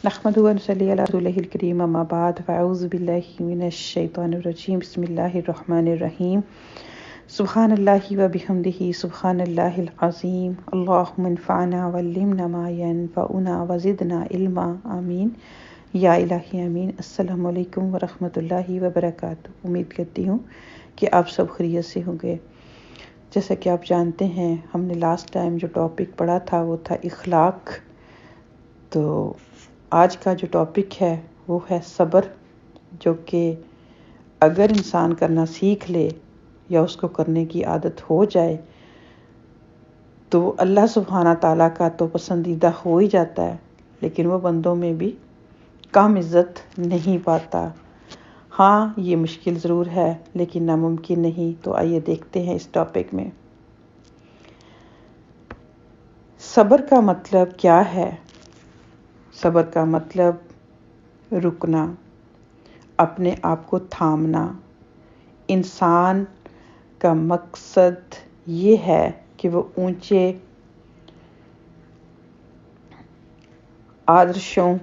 نحمده ونصلي على رسوله الكريم اما بعد فاعوذ بالله من الشيطان الرجيم بسم الله الرحمن الرحيم سبحان الله وبحمده سبحان الله العظيم اللهم انفعنا وعلمنا ما ينفعنا وزدنا علما آمین یا الہی آمین۔ السلام علیکم ورحمۃ اللہ وبرکاتہ۔ امید کرتی ہوں کہ آپ سب خیریت سے ہوں گے۔ جیسا کہ آپ جانتے ہیں، ہم نے لاسٹ ٹائم جو ٹاپک پڑھا تھا وہ تھا اخلاق۔ تو آج کا جو ٹاپک ہے وہ ہے صبر، جو کہ اگر انسان کرنا سیکھ لے یا اس کو کرنے کی عادت ہو جائے تو وہ اللہ سبحانہ تعالیٰ کا تو پسندیدہ ہو ہی جاتا ہے، لیکن وہ بندوں میں بھی کم عزت نہیں پاتا۔ ہاں، یہ مشکل ضرور ہے لیکن ناممکن نہیں۔ تو آئیے دیکھتے ہیں اس ٹاپک میں صبر کا مطلب کیا ہے۔ صبر کا مطلب رکنا، اپنے آپ کو تھامنا۔ انسان کا مقصد یہ ہے کہ وہ اونچے آدرشوں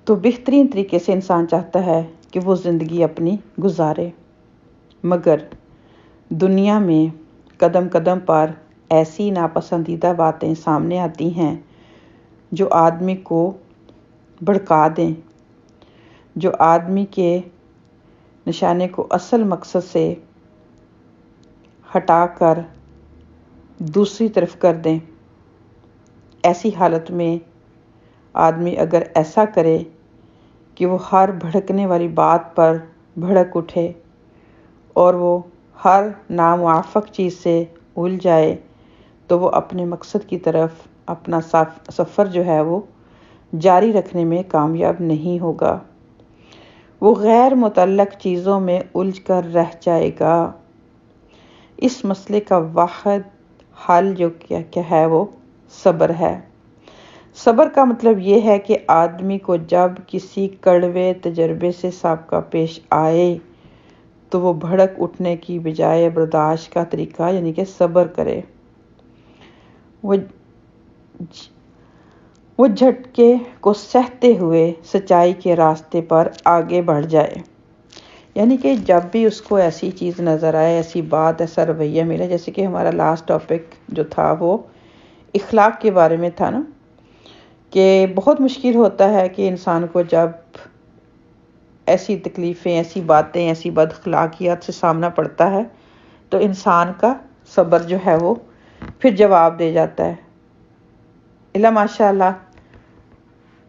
تو بہترین طریقے سے انسان چاہتا ہے کہ وہ زندگی اپنی گزارے، مگر دنیا میں قدم قدم پر ایسی ناپسندیدہ باتیں سامنے آتی ہیں جو آدمی کو بھڑکا دیں، جو آدمی کے نشانے کو اصل مقصد سے ہٹا کر دوسری طرف کر دیں۔ ایسی حالت میں آدمی اگر ایسا کرے کہ وہ ہر بھڑکنے والی بات پر بھڑک اٹھے اور وہ ہر ناموافق چیز سے الجھ جائے تو وہ اپنے مقصد کی طرف اپنا سفر جو ہے وہ جاری رکھنے میں کامیاب نہیں ہوگا۔ وہ غیر متعلق چیزوں میں الجھ کر رہ جائے گا۔ اس مسئلے کا واحد حل جو کیا ہے وہ صبر ہے۔ صبر کا مطلب یہ ہے کہ آدمی کو جب کسی کڑوے تجربے سے سابقہ پیش آئے تو وہ بھڑک اٹھنے کی بجائے برداشت کا طریقہ یعنی کہ صبر کرے۔ وہ جھٹکے کو سہتے ہوئے سچائی کے راستے پر آگے بڑھ جائے۔ یعنی کہ جب بھی اس کو ایسی چیز نظر آئے، ایسی بات، ایسا رویہ ملے، جیسے کہ ہمارا لاسٹ ٹاپک جو تھا وہ اخلاق کے بارے میں تھا نا، کہ بہت مشکل ہوتا ہے کہ انسان کو جب ایسی تکلیفیں، ایسی باتیں، ایسی بد اخلاقیات سے سامنا پڑتا ہے تو انسان کا صبر جو ہے وہ پھر جواب دے جاتا ہے۔ اللہ ماشاء اللہ،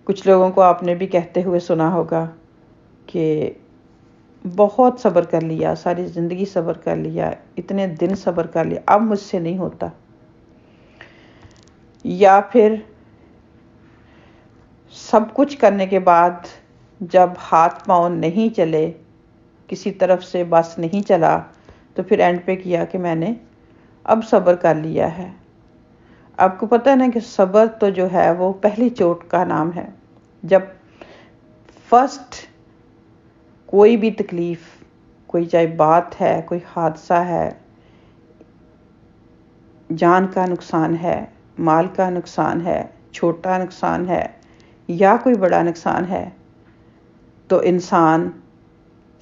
کچھ لوگوں کو آپ نے بھی کہتے ہوئے سنا ہوگا کہ بہت صبر کر لیا، ساری زندگی صبر کر لیا، اتنے دن صبر کر لیا، اب مجھ سے نہیں ہوتا۔ یا پھر سب کچھ کرنے کے بعد جب ہاتھ پاؤں نہیں چلے، کسی طرف سے بس نہیں چلا، تو پھر اینڈ پہ کیا کہ میں نے اب صبر کر لیا ہے۔ آپ کو پتہ ہے نا کہ صبر تو جو ہے وہ پہلی چوٹ کا نام ہے۔ جب فرسٹ کوئی بھی تکلیف، کوئی چاہے بات ہے، کوئی حادثہ ہے، جان کا نقصان ہے، مال کا نقصان ہے، چھوٹا نقصان ہے یا کوئی بڑا نقصان ہے، تو انسان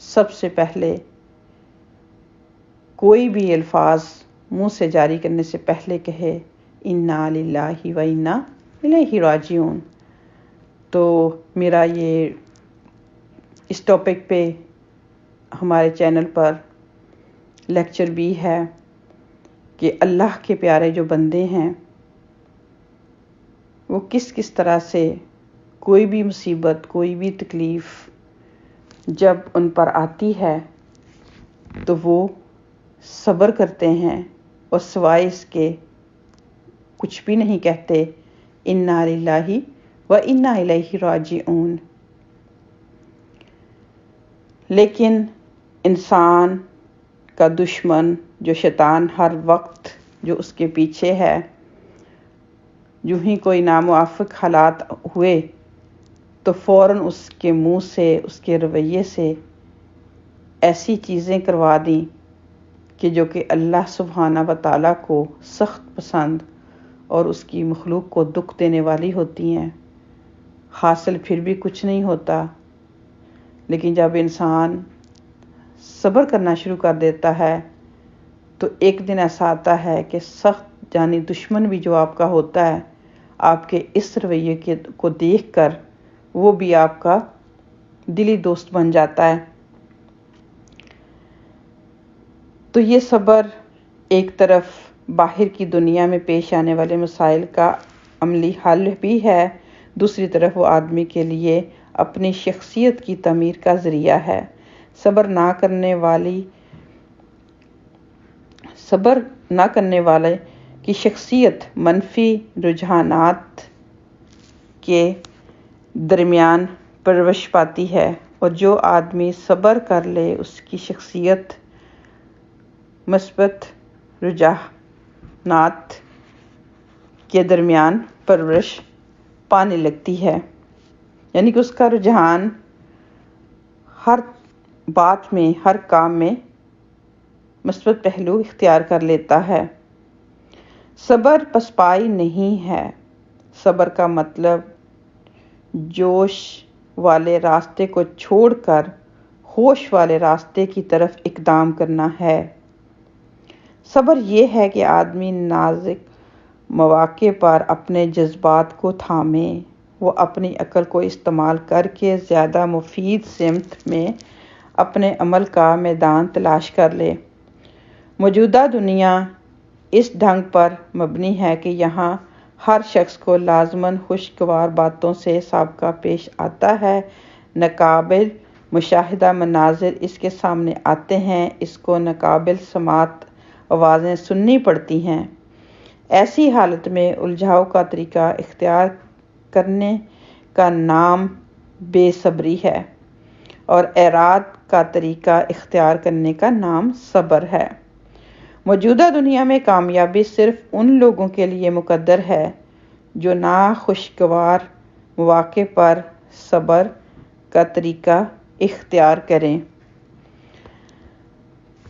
سب سے پہلے کوئی بھی الفاظ منہ سے جاری کرنے سے پہلے کہے انا للہ و انا الیہ راجعون۔ تو میرا یہ اس ٹاپک پہ ہمارے چینل پر لیکچر بھی ہے کہ اللہ کے پیارے جو بندے ہیں وہ کس کس طرح سے کوئی بھی مصیبت، کوئی بھی تکلیف جب ان پر آتی ہے تو وہ صبر کرتے ہیں اور سوائے اس کے کچھ بھی نہیں کہتے، انا للہ و انا الیہ راجعون۔ لیکن انسان کا دشمن جو شیطان ہر وقت جو اس کے پیچھے ہے، جو ہی کوئی ناموافق حالات ہوئے تو فوراً اس کے منہ سے، اس کے رویے سے ایسی چیزیں کروا دیں کہ جو کہ اللہ سبحانہ و تعالیٰ کو سخت پسند اور اس کی مخلوق کو دکھ دینے والی ہوتی ہیں، حاصل پھر بھی کچھ نہیں ہوتا۔ لیکن جب انسان صبر کرنا شروع کر دیتا ہے تو ایک دن ایسا آتا ہے کہ سخت جانی دشمن بھی جو آپ کا ہوتا ہے، آپ کے اس رویے کو دیکھ کر وہ بھی آپ کا دلی دوست بن جاتا ہے۔ تو یہ صبر ایک طرف باہر کی دنیا میں پیش آنے والے مسائل کا عملی حل بھی ہے، دوسری طرف وہ آدمی کے لیے اپنی شخصیت کی تعمیر کا ذریعہ ہے۔ صبر نہ کرنے والے کی شخصیت منفی رجحانات کے درمیان پرورش پاتی ہے، اور جو آدمی صبر کر لے اس کی شخصیت مثبت رجحانات کے درمیان پرورش پانے لگتی ہے، یعنی کہ اس کا رجحان ہر بات میں، ہر کام میں مثبت پہلو اختیار کر لیتا ہے۔ صبر پسپائی نہیں ہے۔ صبر کا مطلب جوش والے راستے کو چھوڑ کر ہوش والے راستے کی طرف اقدام کرنا ہے۔ صبر یہ ہے کہ آدمی نازک مواقع پر اپنے جذبات کو تھامے، وہ اپنی عقل کو استعمال کر کے زیادہ مفید سمت میں اپنے عمل کا میدان تلاش کر لے۔ موجودہ دنیا اس ڈھنگ پر مبنی ہے کہ یہاں ہر شخص کو لازماً خوشگوار باتوں سے سابقہ پیش آتا ہے، ناقابل مشاہدہ مناظر اس کے سامنے آتے ہیں، اس کو ناقابل سماعت آوازیں سننی پڑتی ہیں۔ ایسی حالت میں الجھاؤ کا طریقہ اختیار کرنے کا نام بے صبری ہے، اور اعراض کا طریقہ اختیار کرنے کا نام صبر ہے۔ موجودہ دنیا میں کامیابی صرف ان لوگوں کے لیے مقدر ہے جو ناخوشگوار مواقع پر صبر کا طریقہ اختیار کریں۔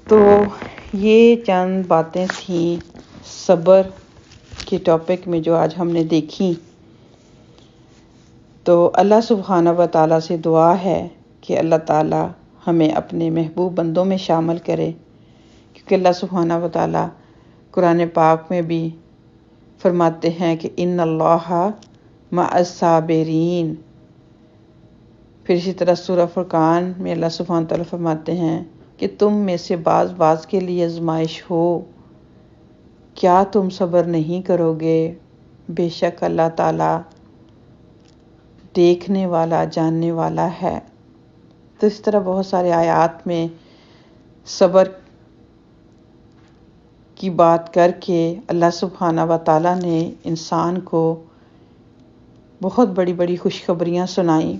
تو یہ چند باتیں تھیں صبر کے ٹاپک میں جو آج ہم نے دیکھی۔ تو اللہ سبحانہ و تعالیٰ سے دعا ہے کہ اللہ تعالیٰ ہمیں اپنے محبوب بندوں میں شامل کرے، کیونکہ اللہ سبحانہ و تعالیٰ قرآن پاک میں بھی فرماتے ہیں کہ ان اللہ مع الصابرین۔ پھر اسی طرح سورہ فرقان میں اللہ سبحانہ و تعالیٰ فرماتے ہیں کہ تم میں سے بعض کے لیے آزمائش ہو، کیا تم صبر نہیں کرو گے؟ بے شک اللہ تعالیٰ دیکھنے والا، جاننے والا ہے۔ تو اس طرح بہت سارے آیات میں صبر کی بات کر کے اللہ سبحانہ و تعالیٰ نے انسان کو بہت بڑی بڑی خوشخبریاں سنائیں،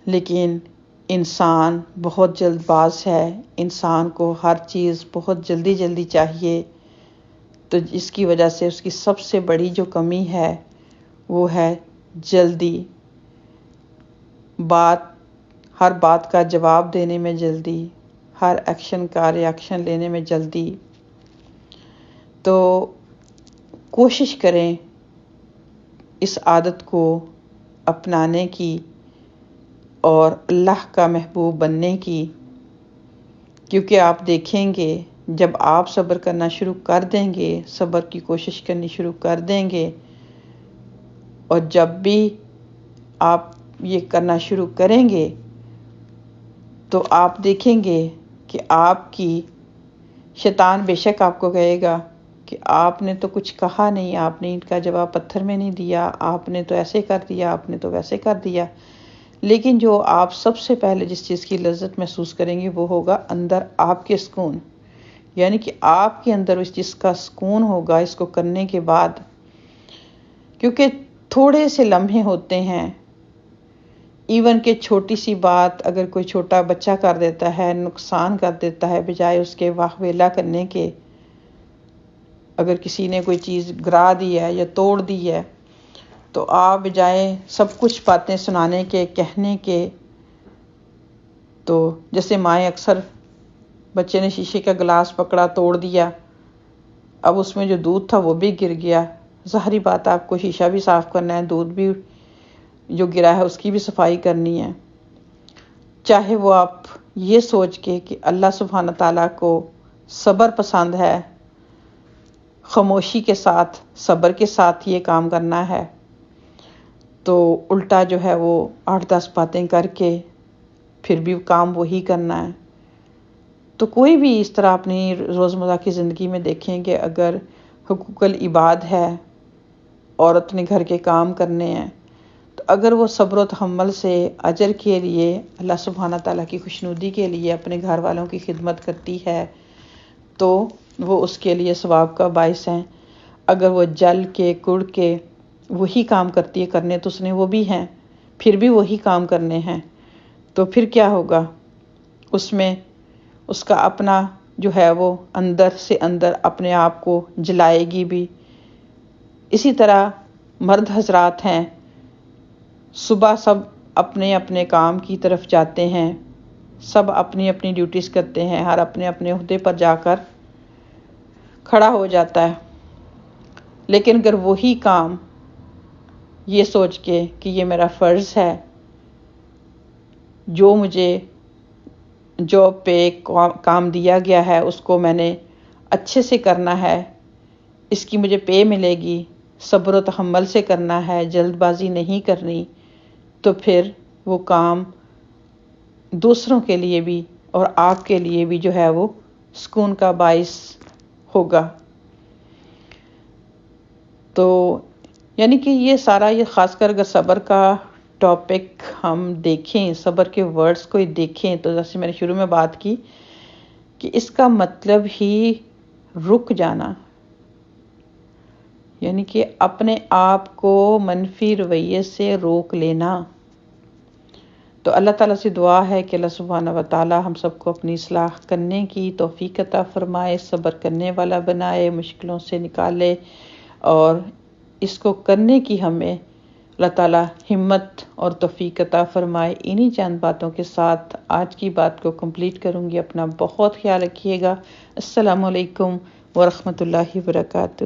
لیکن انسان بہت جلد باز ہے، انسان کو ہر چیز بہت جلدی چاہیے، تو اس کی وجہ سے اس کی سب سے بڑی جو کمی ہے وہ ہے جلدی، ہر بات کا جواب دینے میں جلدی، ہر ایکشن کا ریاکشن لینے میں جلدی۔ تو کوشش کریں اس عادت کو اپنانے کی اور اللہ کا محبوب بننے کی، کیونکہ آپ دیکھیں گے جب آپ صبر کرنا شروع کر دیں گے، صبر کی کوشش کرنی شروع کر دیں گے، اور جب بھی آپ یہ کرنا شروع کریں گے تو آپ دیکھیں گے کہ آپ کی شیطان بے شک آپ کو کہے گا کہ آپ نے تو کچھ کہا نہیں، آپ نے ان کا جواب پتھر میں نہیں دیا، آپ نے تو ایسے کر دیا، آپ نے تو ویسے کر دیا۔ لیکن جو آپ سب سے پہلے جس چیز کی لذت محسوس کریں گے وہ ہوگا اندر آپ کے سکون، یعنی کہ آپ کے اندر اس چیز کا سکون ہوگا اس کو کرنے کے بعد، کیونکہ تھوڑے سے لمحے ہوتے ہیں، ایون کہ چھوٹی سی بات اگر کوئی چھوٹا بچہ کر دیتا ہے، نقصان کر دیتا ہے، بجائے اس کے واہ ویلا کرنے کے، اگر کسی نے کوئی چیز گرا دی ہے یا توڑ دی ہے تو آپ بجائے سب کچھ باتیں سنانے کے، کہنے کے، تو جیسے مائیں اکثر بچے نے شیشے کا گلاس پکڑا توڑ دیا اب اس میں جو دودھ تھا وہ بھی گر گیا. ظاہری بات آپ کو شیشہ بھی صاف کرنا ہے، دودھ بھی جو گرا ہے اس کی بھی صفائی کرنی ہے. چاہے وہ آپ یہ سوچ کے کہ اللہ سبحانہ تعالیٰ کو صبر پسند ہے، خاموشی کے ساتھ صبر کے ساتھ یہ کام کرنا ہے، تو الٹا جو ہے وہ 8-10 باتیں کر کے پھر بھی کام وہی کرنا ہے. تو کوئی بھی اس طرح اپنی روزمرہ کی زندگی میں دیکھیں کہ اگر حقوق العباد ہے، عورت نے گھر کے کام کرنے ہیں، تو اگر وہ صبر و تحمل سے اجر کے لیے، اللہ سبحانہ تعالیٰ کی خوشنودی کے لیے اپنے گھر والوں کی خدمت کرتی ہے تو وہ اس کے لیے ثواب کا باعث ہیں. اگر وہ جل کے کڑ کے وہی کام کرتی ہے، کرنے تو اس نے وہ بھی ہیں، پھر بھی وہی کام کرنے ہیں، تو پھر کیا ہوگا؟ اس میں اس کا اپنا جو ہے وہ اندر سے اندر اپنے آپ کو جلائے گی بھی. اسی طرح مرد حضرات ہیں، صبح سب اپنے اپنے کام کی طرف جاتے ہیں، سب اپنی اپنی ڈیوٹیز کرتے ہیں، ہر اپنے اپنے عہدے پر جا کر کھڑا ہو جاتا ہے. لیکن اگر وہی کام یہ سوچ کے کہ یہ میرا فرض ہے، جو مجھے جاب پہ کام دیا گیا ہے اس کو میں نے اچھے سے کرنا ہے، اس کی مجھے پے ملے گی، صبر و تحمل سے کرنا ہے، جلد بازی نہیں کرنی، تو پھر وہ کام دوسروں کے لیے بھی اور آپ کے لیے بھی جو ہے وہ سکون کا باعث ہوگا. تو یعنی کہ یہ سارا، یہ خاص کر اگر صبر کا ٹاپک ہم دیکھیں، صبر کے ورڈز کو دیکھیں، تو جیسے میں نے شروع میں بات کی کہ اس کا مطلب ہی رک جانا، یعنی کہ اپنے آپ کو منفی رویے سے روک لینا. تو اللہ تعالیٰ سے دعا ہے کہ اللہ سبحانہ و تعالیٰ ہم سب کو اپنی اصلاح کرنے کی توفیق عطا فرمائے، صبر کرنے والا بنائے، مشکلوں سے نکالے، اور اس کو کرنے کی ہمیں اللہ تعالیٰ ہمت اور توفیق عطا فرمائے. انہی چند باتوں کے ساتھ آج کی بات کو کمپلیٹ کروں گی. اپنا بہت خیال رکھیے گا. السلام علیکم ورحمۃ اللہ وبرکاتہ.